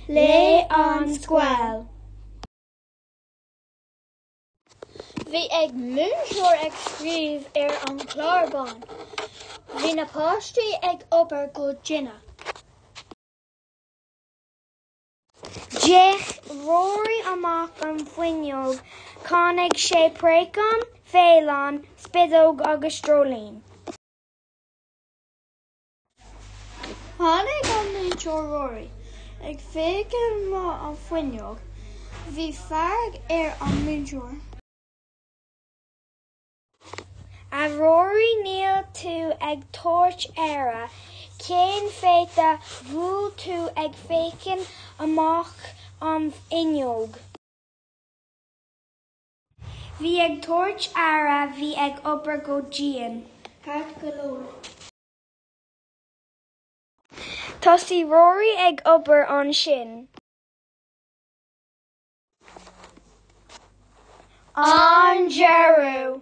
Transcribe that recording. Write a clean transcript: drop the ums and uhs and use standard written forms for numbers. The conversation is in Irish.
le an scéal. Bhí ag múinteoir ag scríobh an chlárbán. Bhí na páistí ag obair go dtine. Deich Rory amach an fhuinneog, chonaic sé préacán, féilán, spidóg agus drolín. Tháinig an múinteoir Rory ag féachain má an fhuinneog. Bhí fearg an múinteoir. A Rory níl tú ag tabhairt aire, cén féite bhuail tú ag féachain amach an fhuinneog. Bhí ag tabhairt aire, bhí ag obair go díon. Cart go leor. Tosaigh Rory ag obair ansin. An Jeru.